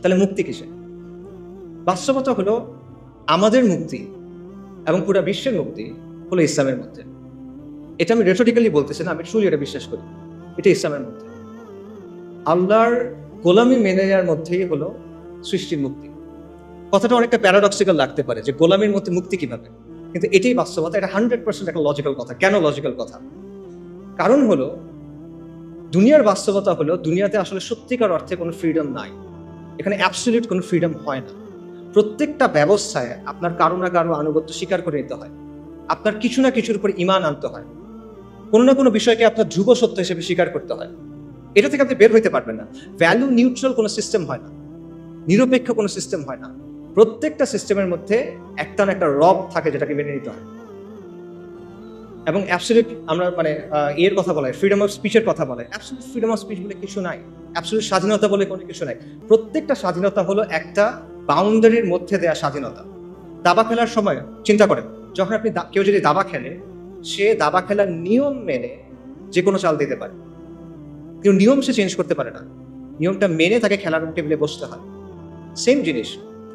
তাহলে মুক্তি কিসে? বাস্তবতা হলো আমাদের মুক্তি এবং পুরো বিশ্বের মুক্তি হলো ইসলামের মধ্যে। এটা আমি রেটোরিক্যালি বলতেছি না, আমি ট্রুলি এটা বিশ্বাস করি। এটা ইসলামের মধ্যে আল্লাহর গোলামি মেনে নেওয়ার মধ্যেই হলো সৃষ্টির মুক্তি। কথাটা অনেকটা প্যারাডক্সিক্যাল লাগতে পারে যে গোলামির মধ্যে মুক্তি কিভাবে, কিন্তু এটাই বাস্তবতা। এটা 100% একটা লজিক্যাল কথা। কেন লজিক্যাল কথা? কারণ হলো দুনিয়ার বাস্তবতা হলো দুনিয়াতে আসলে সত্যিকার অর্থে কোনো ফ্রিডম নাই। এখানে অ্যাবসলিউট কোনো ফ্রিডম হয় না। প্রত্যেকটা ব্যবস্থায় আপনার কারো না কারো আনুগত্য স্বীকার করে নিতে হয়, আপনার কিছু না কিছুর উপর ঈমান আনতে হয়, কোনো না কোনো বিষয়কে আপনার ধ্রুব সত্য হিসেবে স্বীকার করতে হয়। এটা থেকে আপনি বের হইতে পারবেন না। ভ্যালু নিউট্রাল কোনো সিস্টেম হয় না, নিরপেক্ষ কোনো সিস্টেম হয় না। প্রত্যেকটা সিস্টেমের মধ্যে একটা না একটা রব থাকে যেটাকে মেনে নিতে হয়। এবং অ্যাবসলিউট আমরা মানে এর কথা বলা হয়, ফ্রিডম অফ স্পিচের কথা বলে। অ্যাবসলিউট ফ্রিডম অফ স্পিচ বলে কিছু নাই, অ্যাবসলিউট স্বাধীনতা বলে কোনো কিছু নাই। প্রত্যেকটা স্বাধীনতা হলো একটা বাউন্ডারির মধ্যে দেওয়া স্বাধীনতা। দাবা খেলার সময় চিন্তা করেন, যখন আপনি কেউ যদি দাবা খেলে, সে দাবা খেলার নিয়ম মেনে যে কোনো চাল দিতে পারে, কিন্তু নিয়ম সে চেঞ্জ করতে পারে না। নিয়মটা মেনে তাকে খেলার টেবিলে বসতে হয়। সেম জিনিস,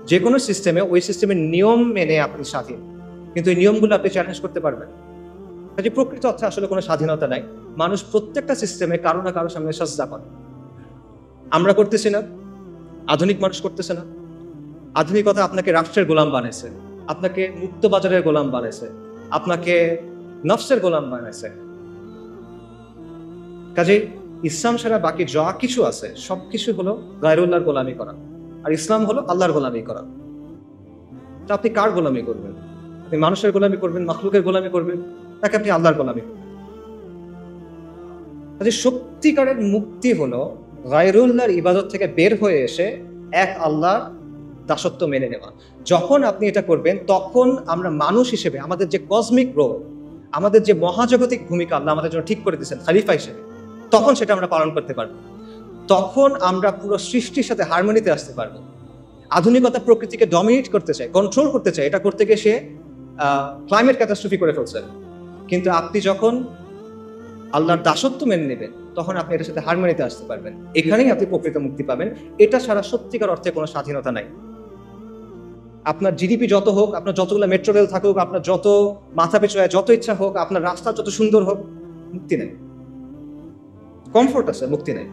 যে কোনো সিস্টেমে ওই সিস্টেমের নিয়ম মেনে আপনি স্বাধীন, কিন্তু এই নিয়মগুলো আপনি চ্যালেঞ্জ করতে পারবেন। কাজে প্রকৃত অর্থে আসলে কোনো স্বাধীনতা নাই। মানুষ প্রত্যেকটা সিস্টেমে কারো না কারো সামনে সাজদা করে। আমরা করতেছি না, আধুনিক মানুষ করতেছে না। আধুনিকতা আপনাকে রাষ্ট্রের গোলাম বানাইছে, আপনাকে মুক্ত বাজারের গোলাম বানাইছে, আপনাকে নফসের গোলাম বানাইছে। কাজে ইসলাম ছাড়া বাকি যা কিছু আছে সবকিছু হলো গায়রুল্লাহর গোলামি করা, আর ইসলাম হলো আল্লাহর গোলামি করা। তা আপনি কার গোলামি করবেন? আপনি মানুষের গোলামি করবেন, মাখলুকের গোলামি করবেন, তাকে আপনি আল্লাহর গোলামি করবেন। কাজে সত্যিকারের মুক্তি হলো গায়রুল্লাহর ইবাদত থেকে বের হয়ে এসে এক আল্লাহর দাসত্ব মেনে নেওয়া। যখন আপনি এটা করবেন, তখন আমরা মানুষ হিসেবে আমাদের যে কসমিক রোল, আমাদের যে মহাজাগতিক ভূমিকা আল্লাহ আমাদের জন্য ঠিক করে দিয়েছেন খলিফা হিসেবে, তখন সেটা আমরা পালন করতে পারবো। তখন আমরা পুরো সৃষ্টির সাথে হারমোনিতে আসতে পারবো। আধুনিকতা প্রকৃতিকে ডমিনেট করতে চায়, কন্ট্রোল করতে চায়। এটা করতে গিয়ে সে ক্লাইমেট ক্যাটাস্ট্রফি করে ফেলছে। কিন্তু আপনি যখন আল্লাহর দাসত্ব মেনে নেবেন, তখন আপনি এটার সাথে হারমোনিতে আসতে পারবেন। এখানেই আপনি প্রকৃত মুক্তি পাবেন। এটা ছাড়া সত্যিকার অর্থে কোনো স্বাধীনতা নাই। আপনার জিডিপি যত হোক, আপনার যতগুলো মেট্রো রেল থাকুক, আপনার যত মাথা পিছু যত ইচ্ছা হোক, আপনার রাস্তা যত সুন্দর হোক, মুক্তি নেই। কমফোর্ট আছে, মুক্তি নেই।